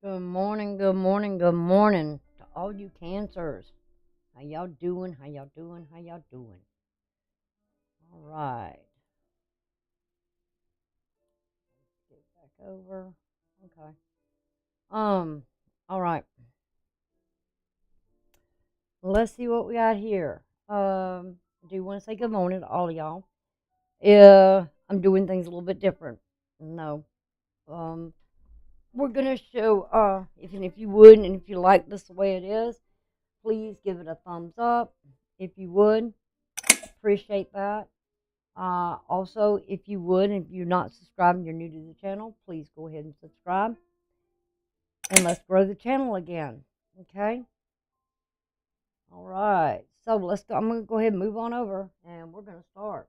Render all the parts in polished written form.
Good morning, good morning, good morning to all you cancers. How y'all doing? How y'all doing? How y'all doing? All right. Get back over. Okay. All right. Let's see what we got here. I do want to say good morning to all of y'all. I'm doing things a little bit different. No. Um, we're gonna show if you would and if you like this the way it is, please give it a thumbs up. If you would, appreciate that. Also, if you would, and if you're not subscribed and you're new to the channel, please go ahead and subscribe. And let's grow the channel again. Okay? All right. So let's go. I'm going to go ahead and move on over, and we're going to start.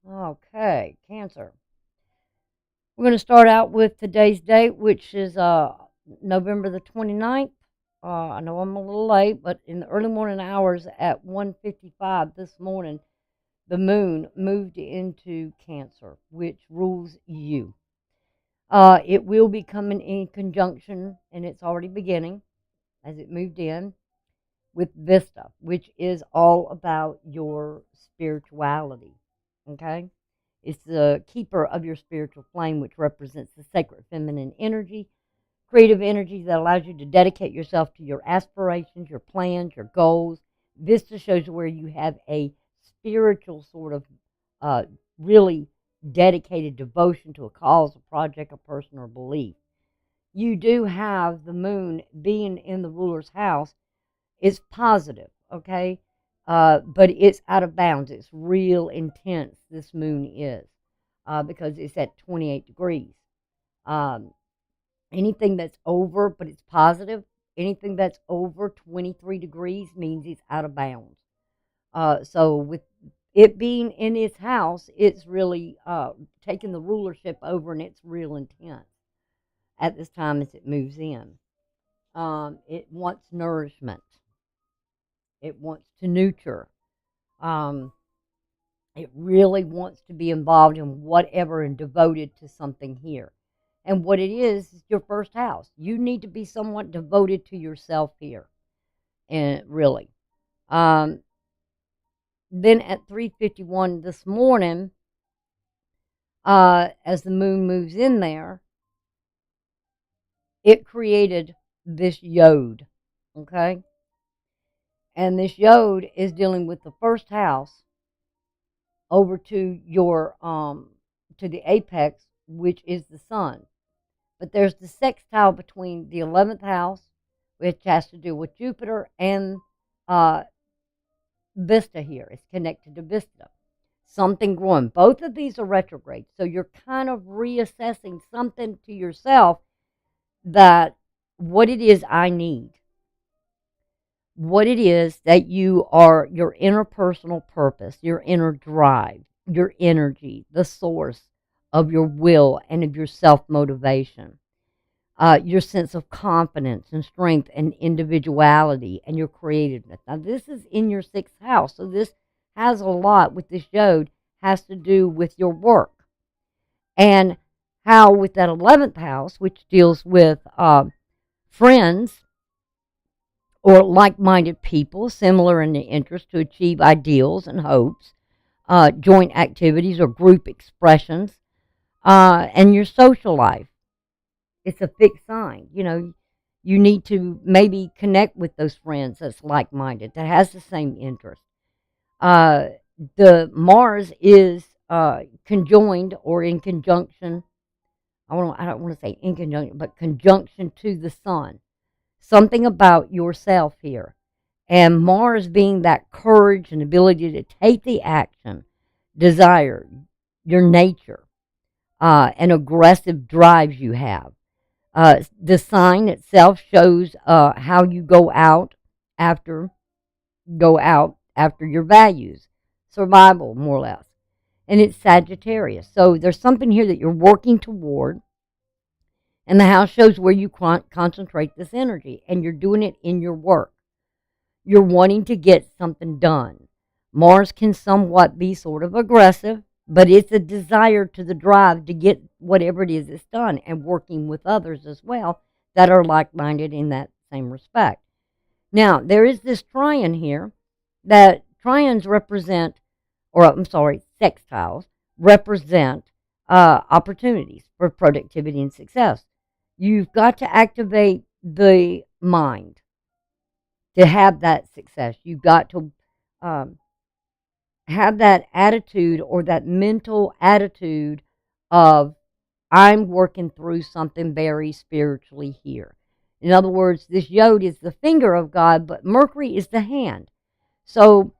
Okay, Cancer. We're going to start out with today's date, which is November the 29th. I know I'm a little late, but in the early morning hours at 1:55 this morning, the moon moved into Cancer, which rules you. It will be coming in conjunction, and it's already beginning as it moved in with Vista, which is all about your spirituality. Okay? It's the keeper of your spiritual flame, which represents the sacred feminine energy, creative energy that allows you to dedicate yourself to your aspirations, your plans, your goals. Vista shows where you have a spiritual sort of really dedicated devotion to a cause, a project, a person, or belief. You do have the moon being in the ruler's house. It's positive, okay? But it's out of bounds. It's real intense, this moon is, because it's at 28 degrees. Um, Anything that's over, but it's positive, anything that's over 23 degrees means it's out of bounds. So with it being in its house, it's really taking the rulership over, and it's real intense at this time as it moves in. It wants nourishment. It wants to nurture. Um, it really wants to be involved in whatever and devoted to something here. And what it is your first house. You need to be somewhat devoted to yourself here. And really. Um, then at 3:51 this morning, as the moon moves in there, it created this yod, okay? And this yod is dealing with the first house over to your to the apex, which is the sun. But there's the sextile between the 11th house, which has to do with Jupiter, and uh, Vista here. It's connected to Vista. Something growing. Both of these are retrograde. So you're kind of reassessing something to yourself, that what it is I need. What it is that you are, your interpersonal purpose, your inner drive, your energy, the source of your will and of your self-motivation. Your sense of confidence and strength and individuality and your creativeness. Now, this is in your sixth house, so this has a lot with this yod, has to do with your work. And how with that 11th house, which deals with friends or like-minded people, similar in the interest to achieve ideals and hopes, joint activities or group expressions, and your social life. It's a fixed sign. You need to maybe connect with those friends that's like-minded, that has the same interest. The Mars is conjoined or in conjunction. I don't want to say in conjunction, but conjunction to the sun. Something about yourself here. And Mars being that courage and ability to take the action, desire, your nature, and aggressive drives you have. The sign itself shows how you after go out after your values, survival more or less, and it's Sagittarius. So there's something here that you're working toward, and the house shows where you concentrate this energy, and you're doing it in your work. You're wanting to get something done. Mars can somewhat be sort of aggressive, but it's a desire to the drive to get whatever it is it's done, and working with others as well that are like-minded in that same respect. Now, there is this trian here that trians represent, or I'm sorry, sextiles represent opportunities for productivity and success. You've got to activate the mind to have that success. You've got to have that attitude, or that mental attitude of, I'm working through something very spiritually here. In other words, this yod is the finger of God, but Mercury is the hand. So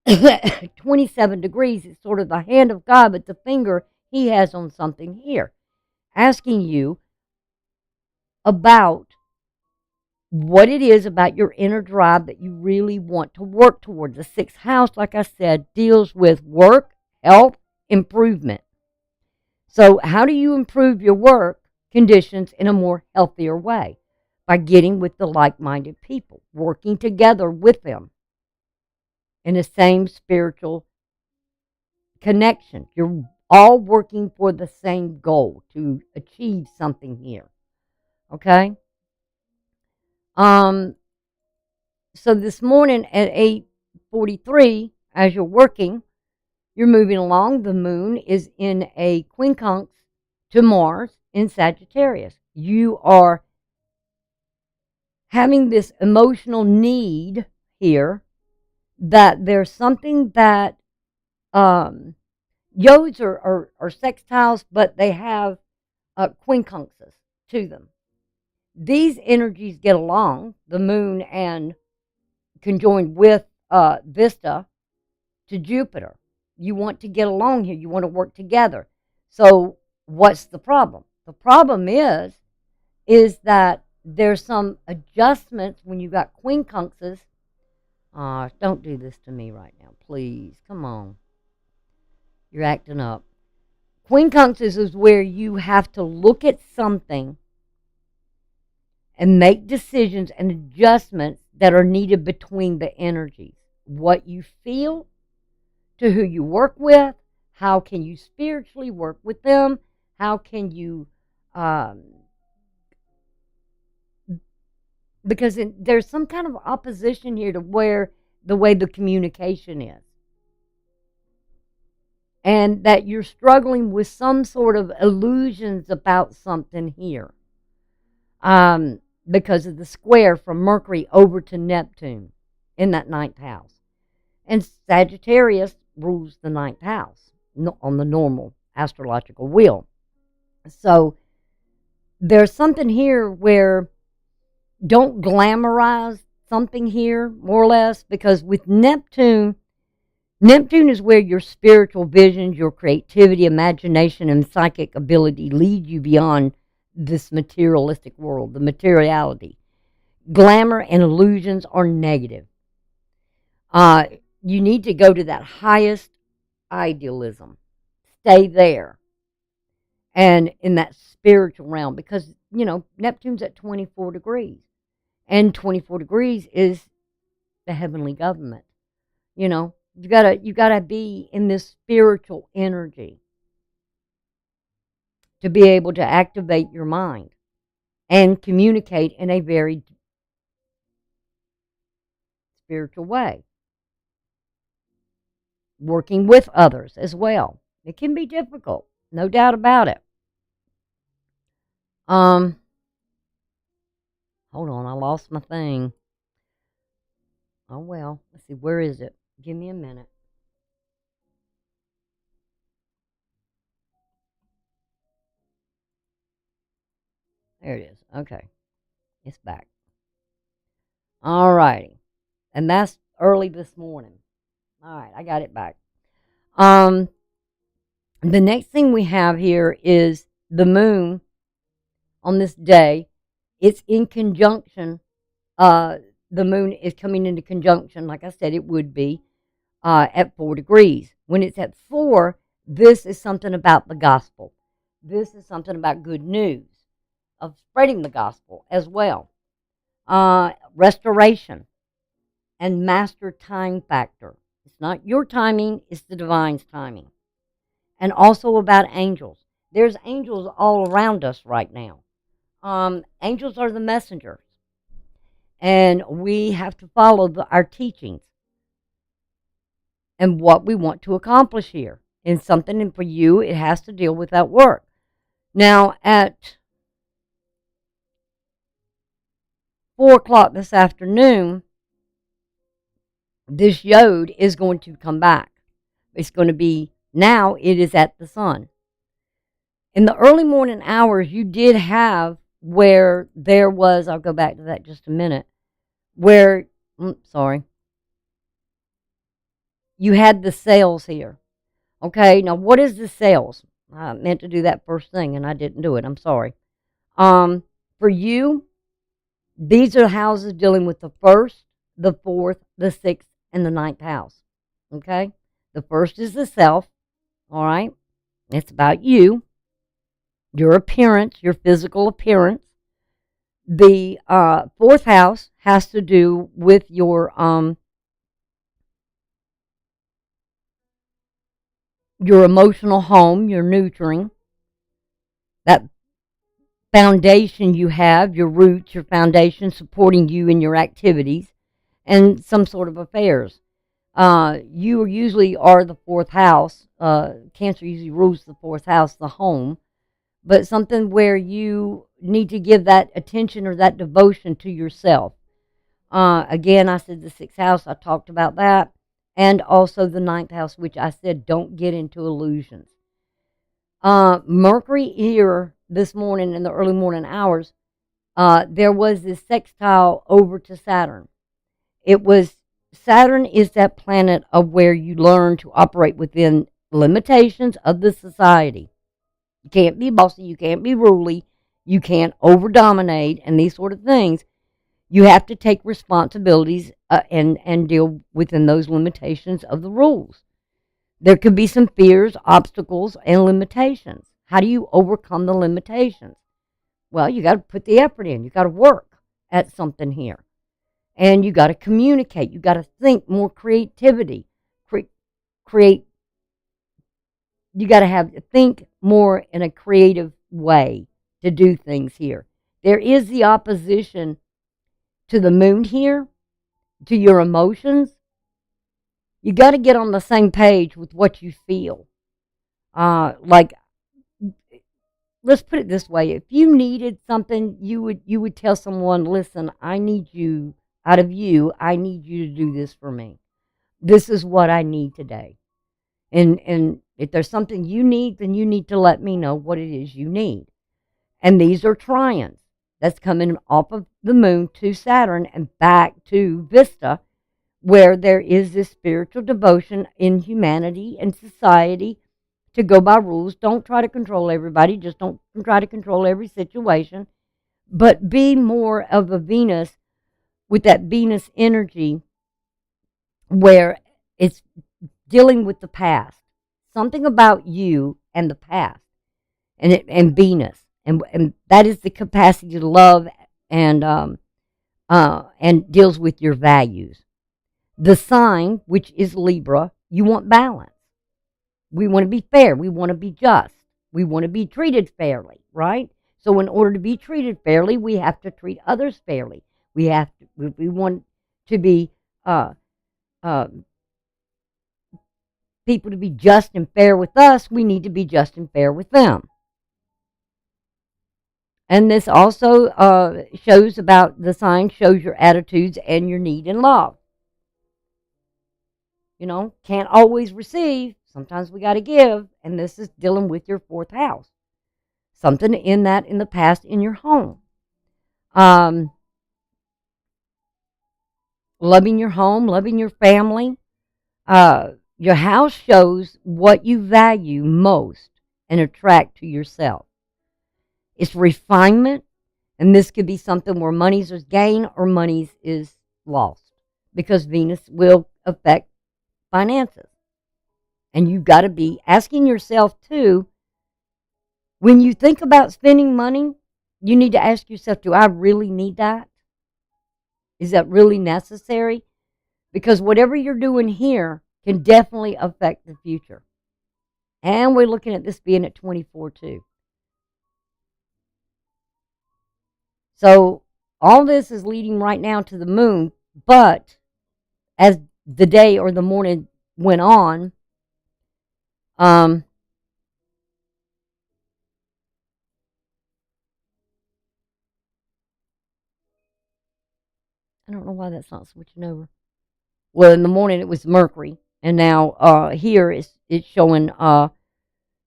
27 degrees is sort of the hand of God, but the finger he has on something here, asking you about what it is about your inner drive that you really want to work towards. The sixth house, like I said, deals with work, health, improvement. So how do you improve your work conditions in a more healthier way? By getting with the like-minded people, working together with them in the same spiritual connection. You're all working for the same goal, to achieve something here. Okay? So this morning at 8:43, as you're working, you're moving along. The moon is in a quincunx to Mars in Sagittarius. You are having this emotional need here that there's something that yods are sextiles, but they have quincunxes to them. These energies get along, the moon and conjoined with Vista to Jupiter. You want to get along here. You want to work together. So what's the problem? The problem is that there's some adjustments when you got quincunxes. Don't do this to me right now, please. Come on. You're acting up. Quincunxes is where you have to look at something and make decisions and adjustments that are needed between the energies. What you feel to who you work with, how can you spiritually work with them, how can you, because there's some kind of opposition here to where the way the communication is. And that you're struggling with some sort of illusions about something here. Because of the square from Mercury over to Neptune in that ninth house. And Sagittarius rules the ninth house on the normal astrological wheel. So there's something here where don't glamorize something here, more or less, because with Neptune is where your spiritual visions, your creativity, imagination, and psychic ability lead you beyond this materialistic world, the materiality. Glamour and illusions are negative. You need to go to that highest idealism. Stay there. And in that spiritual realm, because, Neptune's at 24 degrees. And 24 degrees is the heavenly government. You gotta be in this spiritual energy to be able to activate your mind and communicate in a very spiritual way. Working with others as well. It can be difficult, no doubt about it. Hold on, I lost my thing. Oh well, let's see, where is it? Give me a minute. There it is. Okay. It's back. All righty. And that's early this morning. All right, I got it back. The next thing we have here is the moon on this day. It's in conjunction. The moon is coming into conjunction, like I said it would be, at 4 degrees. When it's at 4, this is something about the gospel. This is something about good news, of spreading the gospel as well. Restoration and master time factor. It's not your timing, it's the divine's timing. And also about angels. There's angels all around us right now. Angels are the messengers, and we have to follow our teachings and what we want to accomplish here. And something, and for you, it has to deal with that work. Now, at 4 o'clock this afternoon, this yod is going to come back. It's going to be, now it is at the sun. In the early morning hours, you did have where there was, I'll go back to that just a minute, where, sorry, you had the sales here. Okay, now what is the sales? I meant to do that first thing and I didn't do it. I'm sorry. For you, these are houses dealing with the first, the fourth, the sixth, and the ninth house. Okay, the first is the self. All right, it's about you, your appearance, your physical appearance. The fourth house has to do with your emotional home, your nurturing, that foundation you have, your roots, your foundation supporting you in your activities, and some sort of affairs. You usually are the fourth house. Cancer usually rules the fourth house, the home, but something where you need to give that attention or that devotion to yourself. Again, I said the sixth house, I talked about that, and also the ninth house, which I said don't get into illusions. Mercury here this morning in the early morning hours, there was this sextile over to Saturn. Saturn is that planet of where you learn to operate within limitations of the society. You can't be bossy, you can't be ruly, you can't over-dominate, and these sort of things. You have to take responsibilities and deal within those limitations of the rules. There could be some fears, obstacles, and limitations. How do you overcome the limitations? Well, you got to put the effort in. You got to work at something here. And you got to communicate. You got to think more creativity. Create. You got to think more in a creative way to do things here. There is the opposition to the moon here, to your emotions. You got to get on the same page with what you feel. Like, let's put it this way: if you needed something, you would tell someone, "Listen, I need you. Out of you, I need you to do this for me. This is what I need today." And if there's something you need, then you need to let me know what it is you need. And these are trions. That's coming off of the moon to Saturn and back to Vista, where there is this spiritual devotion in humanity and society to go by rules. Don't try to control everybody. Just don't try to control every situation. But be more of a Venus with that Venus energy where it's dealing with the past. Something about you and the past and Venus. And that is the capacity to love and deals with your values. The sign, which is Libra, you want balance. We want to be fair. We want to be just. We want to be treated fairly, right? So in order to be treated fairly, we have to treat others fairly. We want to be people to be just and fair with us. We need to be just and fair with them. And this also shows about the sign, shows your attitudes and your need in love. You know, can't always receive. Sometimes we got to give. And this is dealing with your fourth house. Something in that in the past in your home. Loving your home, loving your family. Your house shows what you value most and attract to yourself. It's refinement, and this could be something where money's is gained or money's is lost, because Venus will affect finances. And you've got to be asking yourself, too, when you think about spending money, you need to ask yourself, do I really need that? Is that really necessary? Because whatever you're doing here can definitely affect the future. And we're looking at this being at 24 too. So all this is leading right now to the moon, but as the day or the morning went on, I don't know why that's not switching over. Well, in the morning it was Mercury, and now here it's showing the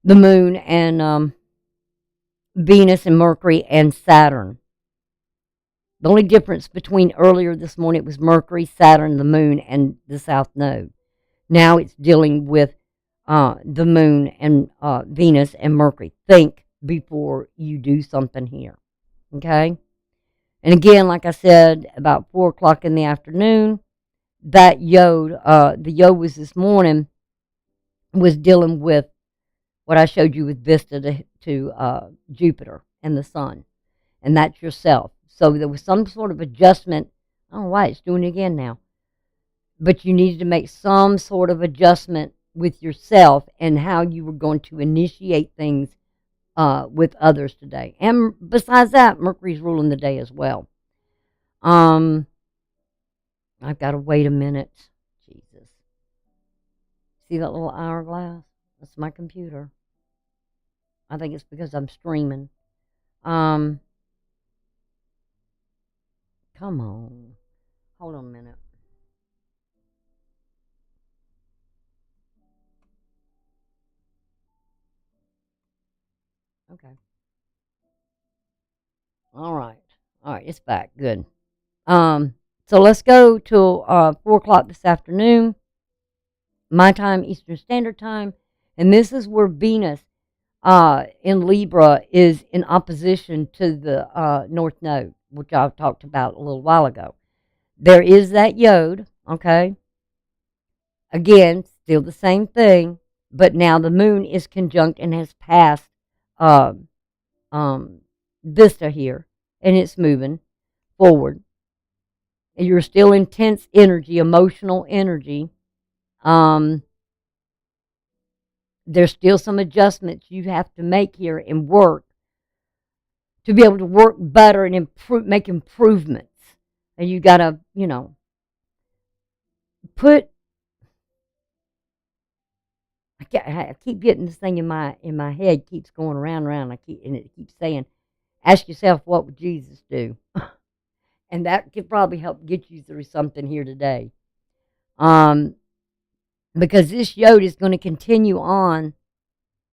moon and Venus and Mercury and Saturn. The only difference between earlier this morning it was Mercury, Saturn, the moon, and the south node. Now it's dealing with the moon and Venus and Mercury. Think before you do something here. Okay? And again, like I said, about 4 o'clock in the afternoon, that yod, the yod was this morning, was dealing with what I showed you with Vista to Jupiter and the sun. And that's yourself. So there was some sort of adjustment. I don't know why it's doing it again now. But you needed to make some sort of adjustment with yourself and how you were going to initiate things with others today. And besides that, Mercury's ruling the day as well. I've got to wait a minute. Jesus. See that little hourglass? That's my computer. I think it's because I'm streaming. Come on. Hold on a minute. Okay. All right. All right, it's back. Good. So let's go till 4 o'clock this afternoon, my time, Eastern Standard Time. And this is where Venus in Libra is in opposition to the North Node, which I've talked about a little while ago. There is that yod, okay? Again, still the same thing, but now the moon is conjunct and has passed uh, Vista here, and it's moving forward. And you're still intense energy, emotional energy. There's still some adjustments you have to make here and work to be able to work better and make improvements. And you got to, put. I keep getting this thing in my head, keeps going around and around. And it keeps saying, ask yourself, what would Jesus do? And that could probably help get you through something here today. Because this yod is going to continue on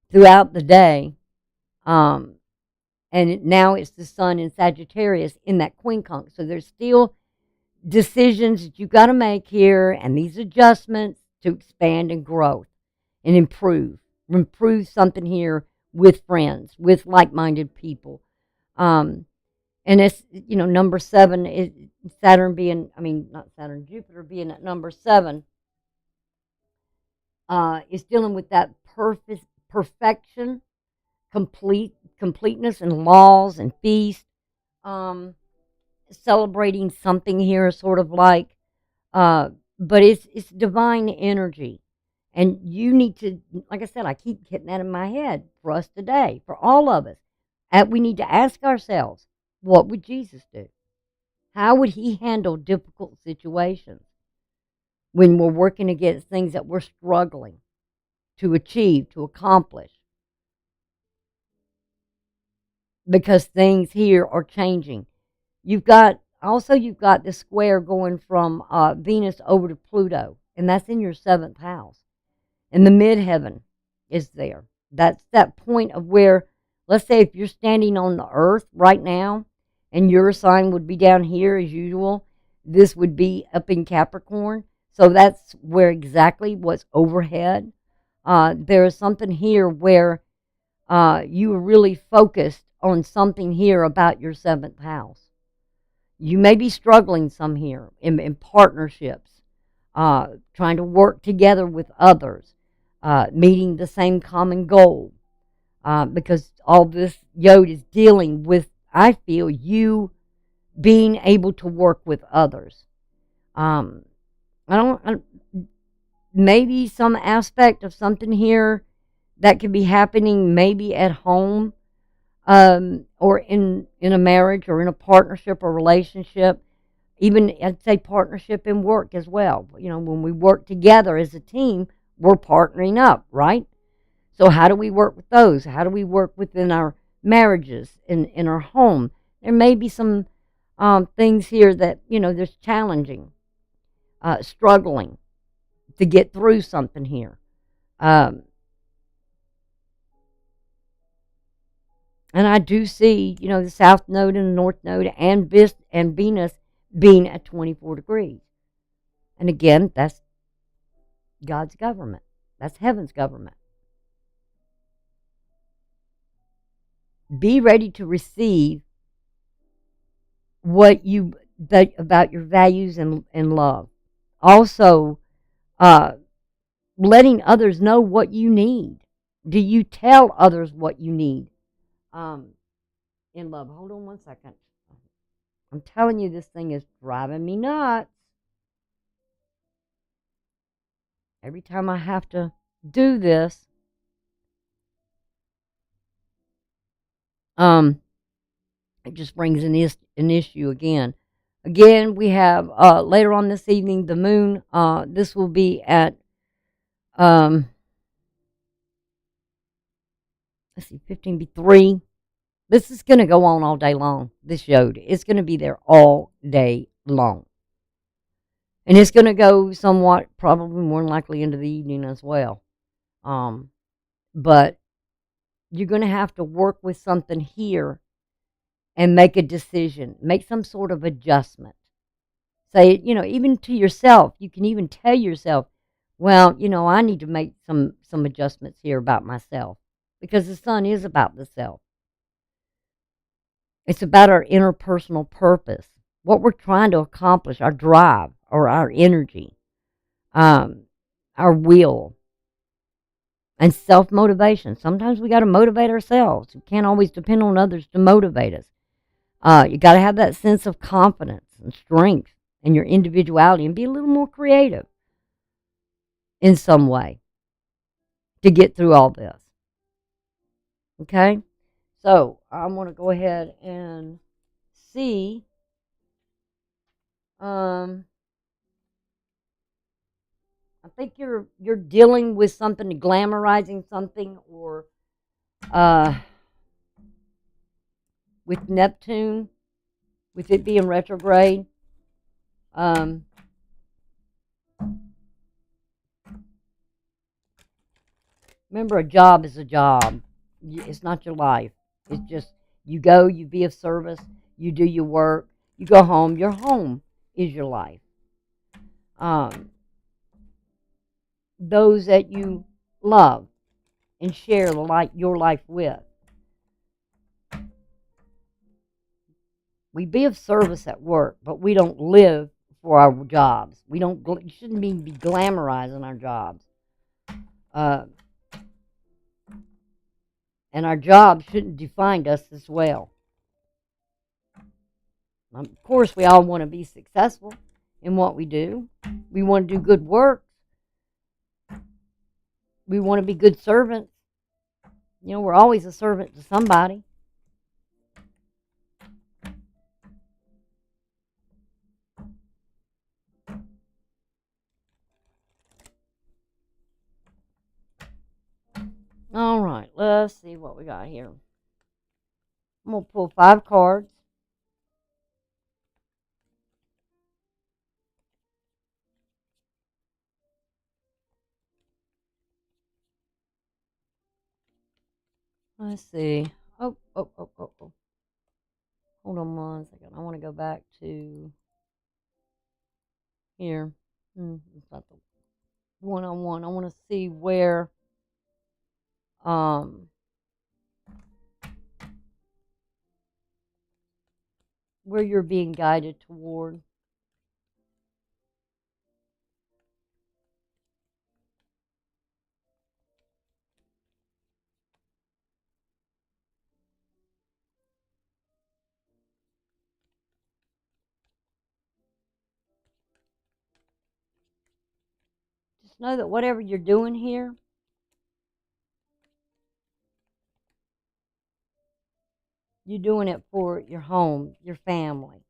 throughout the day. And now it's the sun in Sagittarius in that quincunx. So there's still decisions that you've got to make here and these adjustments to expand and grow and improve something here with friends, with like-minded people. And it's, number 7 is Saturn being, not Saturn, Jupiter being at number 7 is dealing with that perfection, completeness and laws and feast, celebrating something here, sort of like, but it's divine energy. And you need to, like I said, I keep getting that in my head for us today, for all of us. And we need to ask ourselves, what would Jesus do? How would he handle difficult situations when we're working against things that we're struggling to achieve, to accomplish? Because things here are changing. You've got this square going from Venus over to Pluto, and that's in your 7th house. And the midheaven is there. That's that point of where, let's say if you're standing on the earth right now, and your sign would be down here as usual, this would be up in Capricorn. So that's where exactly what's overhead. There is something here where you are really focused on something here about your 7th house. You may be struggling some here in partnerships, trying to work together with others, meeting the same common goal, because all this yod is dealing with, I feel, you being able to work with others. Maybe some aspect of something here That could be happening maybe at home, or in a marriage or in a partnership or relationship. Even I'd say partnership in work as well. When we work together as a team, we're partnering up, right? So how do we work with those? How do we work within our marriages, in our home? There may be some things here that there's challenging, struggling to get through something here. Um, and I do see, the South Node and the North Node and Venus being at 24 degrees. And again, that's God's government. That's heaven's government. Be ready to receive about your values and love. Also, uh, letting others know what you need. Do you tell others what you need? Um, in love. Hold on one second. I'm telling you, this thing is driving me nuts. Every time I have to do this, it just brings an issue again. Again, we have later on this evening the moon. This will be at let's see, 15B3. This is going to go on all day long. This showed it's going to be there all day long, and it's going to go somewhat, probably more than likely, into the evening as well. But you're going to have to work with something here and make a decision, make some sort of adjustment. Say, even to yourself, you can even tell yourself, well, I need to make some adjustments here about myself, because the sun is about the self. It's about our interpersonal purpose, what we're trying to accomplish, our drive or our energy, our will, and self motivation. Sometimes we got to motivate ourselves. We can't always depend on others to motivate us. You got to have that sense of confidence and strength and your individuality, and be a little more creative in some way to get through all this. Okay? So I'm going to go ahead and see. I think you're dealing with something, glamorizing something, or with Neptune, with it being retrograde. Remember, a job is a job. It's not your life. It's just you go, you be of service, you do your work, you go home. Your home is your life. Those that you love and share your life with. We be of service at work, but we don't live for our jobs. We don't. You shouldn't be glamorizing our jobs. And our jobs shouldn't define us as well. Of course, we all want to be successful in what we do. We want to do good work. We want to be good servants. We're always a servant to somebody. All right, let's see what we got here. I'm going to pull 5 cards. Let's see. Oh. Hold on one second. I want to go back to here. It's not the one-on-one. I want to see where you're being guided toward. Just know that whatever you're doing here, You're doing it for your home, your family.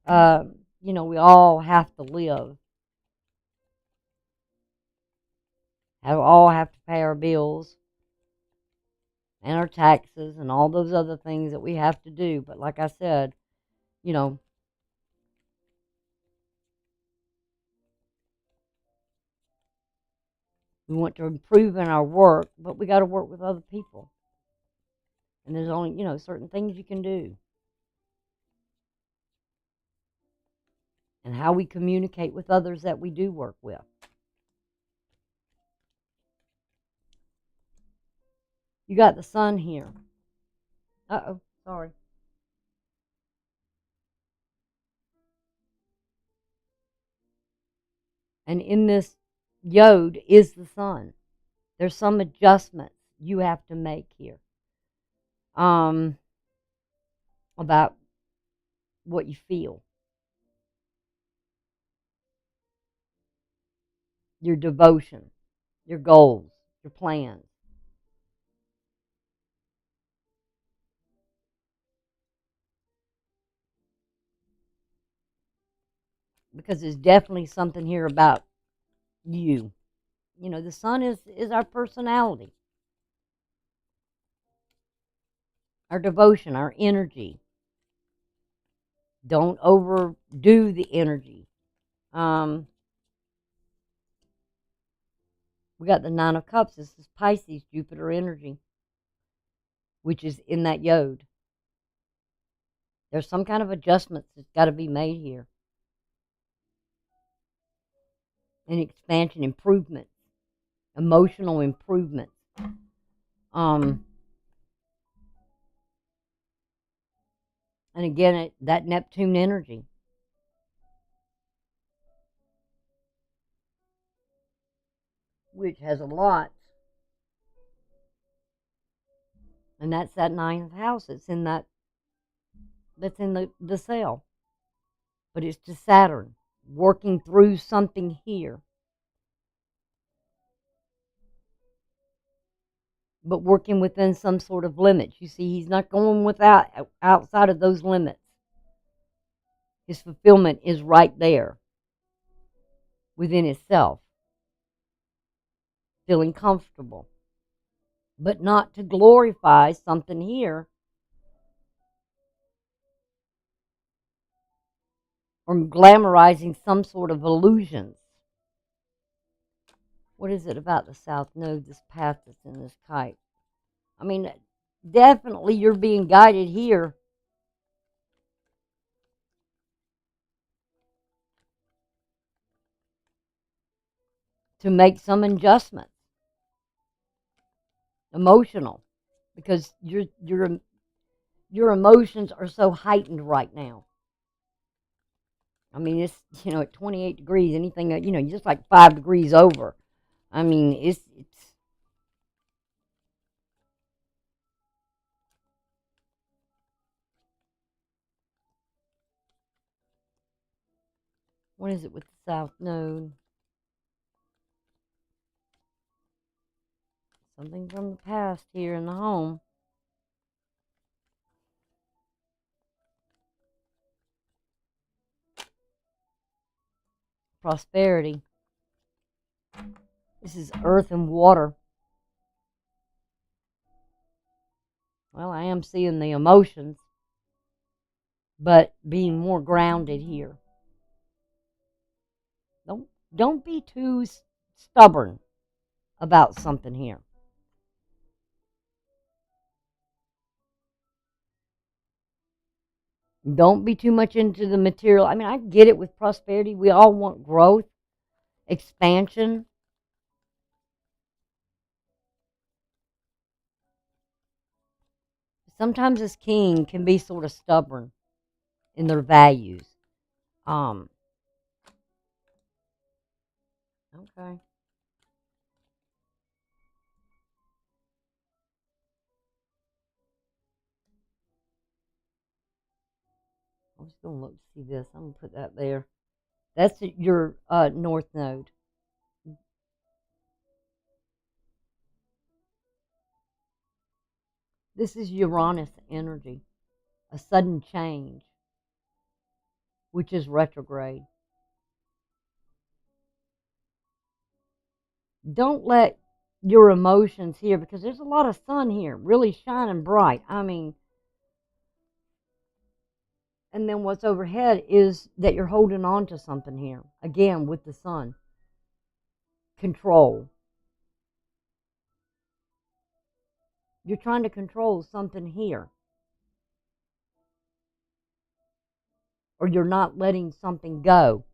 You know, we all have to live. We all have to pay our bills and our taxes and all those other things that we have to do. But like I said, you know, we want to improve in our work, but we got to work with other people. And there's only, you know, certain things you can do. And how we communicate with others that we do work with. You got the sun here. Uh-oh, sorry. And in this yod is the sun. There's some adjustments you have to make here about what you feel, your devotion, your goals, your plans. Because there's definitely something here about you. You know, the sun is our personality, our devotion, our energy. Don't overdo the energy. We got the Nine of Cups. This is Pisces, Jupiter energy, which is in that yod. There's some kind of adjustments that's got to be made here. An expansion, improvement, emotional improvement. And again, that Neptune energy. Which has a lot. And that's that ninth house. It's in that, that's in the cell. But it's to Saturn, working through something here. But working within some sort of limits. You see, he's not going outside of those limits. His fulfillment is right there within itself. Feeling comfortable. But not to glorify something here. Or glamorizing some sort of illusions. What is it about the South Node, this path that's in this kite? I mean, definitely you're being guided here. To make some adjustments. Emotional. Because your emotions are so heightened right now. I mean, it's, you know, at 28 degrees, anything, you know, just like 5 degrees over. I mean, it's what is it with the South Node? Something from the past here in the home. Prosperity. This is earth and water. Well, I am seeing the emotions, but being more grounded here. Don't be too stubborn about something here. Don't be too much into the material. I mean, I get it with prosperity. We all want growth, expansion. Sometimes this king can be sort of stubborn in their values. Okay. I'm just going to look to see this. I'm going to put that there. That's your north node. This is Uranus energy. a sudden change, which is retrograde. Don't let your emotions here, because there's a lot of sun here, really shining bright. I mean, and then what's overhead is that you're holding on to something here. Again, with the sun. Control. You're trying to control something here. Or you're not letting something go.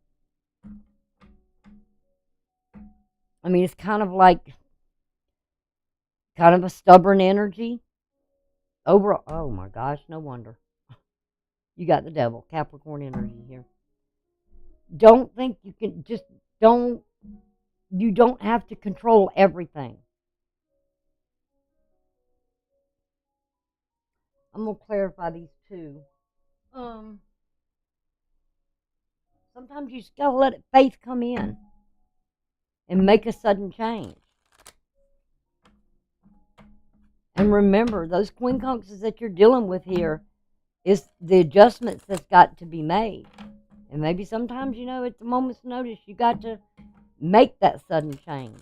I mean, it's kind of like, kind of a stubborn energy. Oh my gosh, no wonder. You got the devil, Capricorn energy here. Don't think you can, you don't have to control everything. I'm going to clarify these two. Sometimes you just got to let faith come in and make a sudden change. And remember, those quincunxes that you're dealing with here is the adjustments that's got to be made. And maybe sometimes, at the moment's notice, you got to make that sudden change.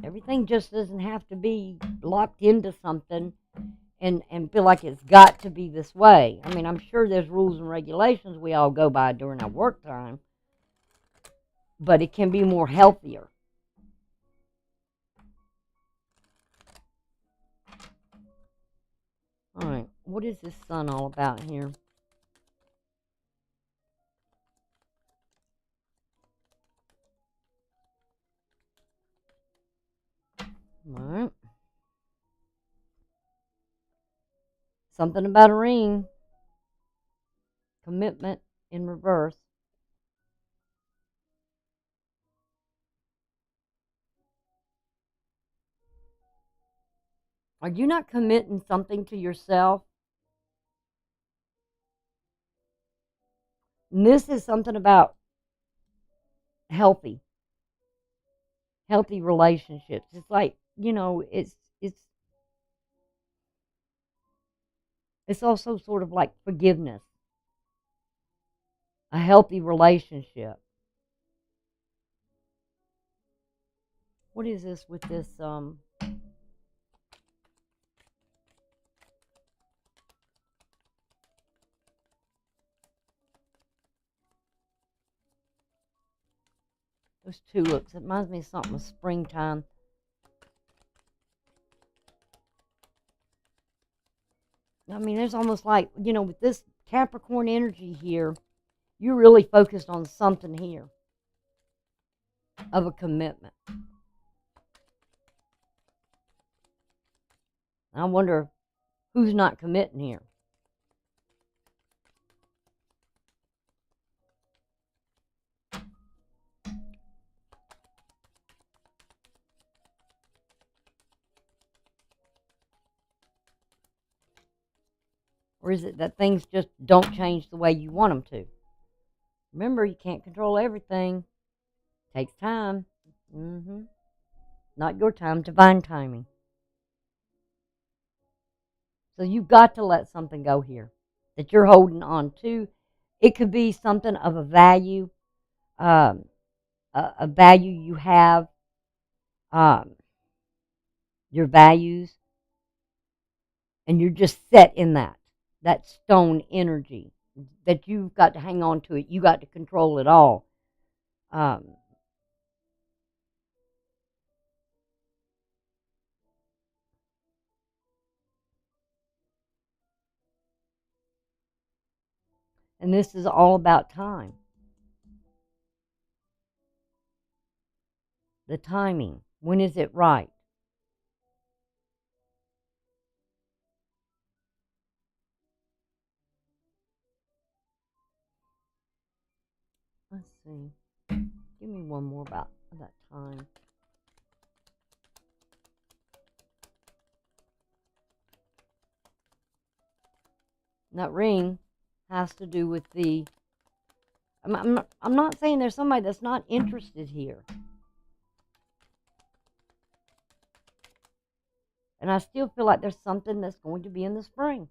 Everything just doesn't have to be locked into something and feel like it's got to be this way. I mean, I'm sure there's rules and regulations we all go by during our work time, but it can be more healthier. All right, what is this sun all about here? All right. Something about a ring. Commitment in reverse. Are you not committing something to yourself? And this is something about healthy relationships. It's like, it's also sort of like forgiveness. A healthy relationship. What is this with this those tulips? It reminds me of something with springtime. I mean, there's almost like, with this Capricorn energy here, you're really focused on something here of a commitment. I wonder who's not committing here. Or is it that things just don't change the way you want them to? Remember, you can't control everything. It takes time. Not your time, divine timing. So you've got to let something go here that you're holding on to. It could be something of a value, a value you have, your values, and you're just set in that stone energy, that you've got to hang on to it. You got to control it all. And this is all about time. The timing. When is it right? Let's see. Give me one more about that time. And that ring has to do with the... I'm not saying there's somebody that's not interested here. And I still feel like there's something that's going to be in the spring.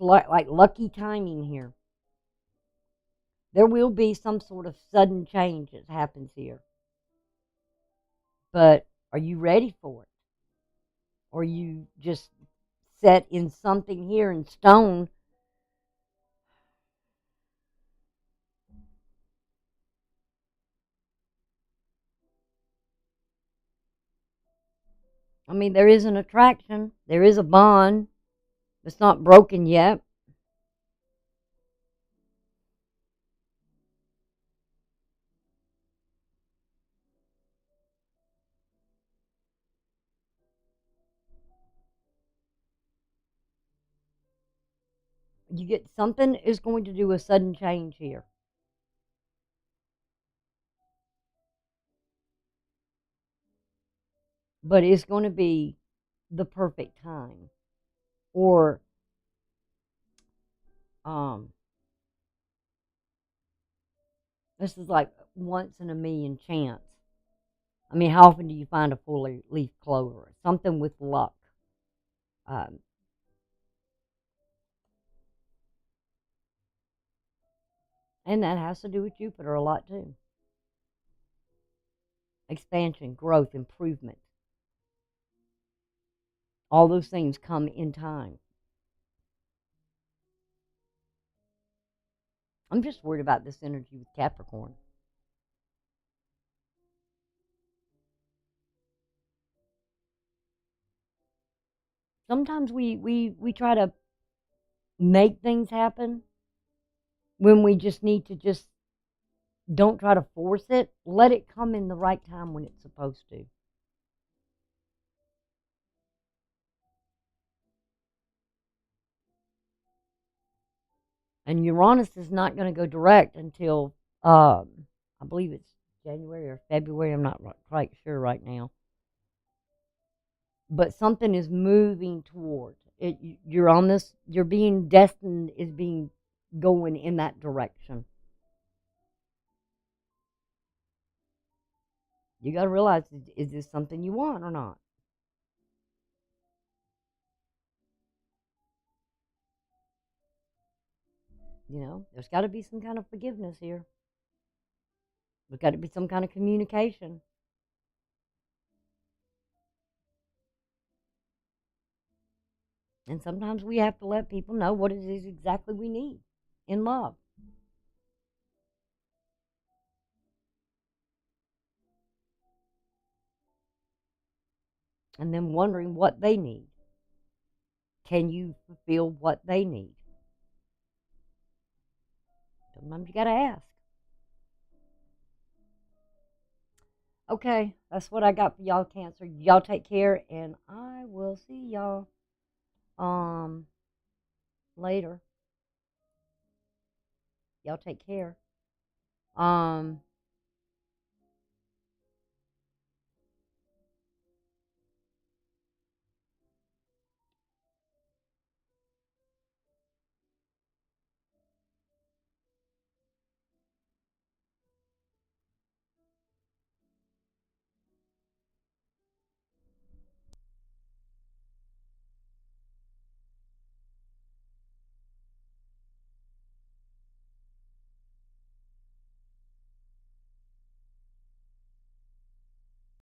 Like lucky timing here. There will be some sort of sudden change that happens here. But are you ready for it? Or are you just set in something here in stone? I mean, there is an attraction, there is a bond. It's not broken yet. You get something is going to do a sudden change here. But it's going to be the perfect time. Or um this is like once in a million chance. I mean, how often do you find a full leaf clover? Something with luck. Um, and that has to do with Jupiter a lot too. Expansion, growth, improvement. All those things come in time. I'm just worried about this energy with Capricorn. Sometimes we try to make things happen when we just need to just don't try to force it. Let it come in the right time when it's supposed to. And Uranus is not going to go direct until I believe it's January or February. I'm not quite sure right now. But something is moving toward it. You're on this. You're being destined. Is being going in that direction. You got to realize: is this something you want or not? There's got to be some kind of forgiveness here. There's got to be some kind of communication. And sometimes we have to let people know what it is exactly we need in love. And then wondering what they need. Can you fulfill what they need? Sometimes you got to ask. Okay, that's what I got for y'all, Cancer. Y'all take care, and I will see y'all um later. Y'all take care.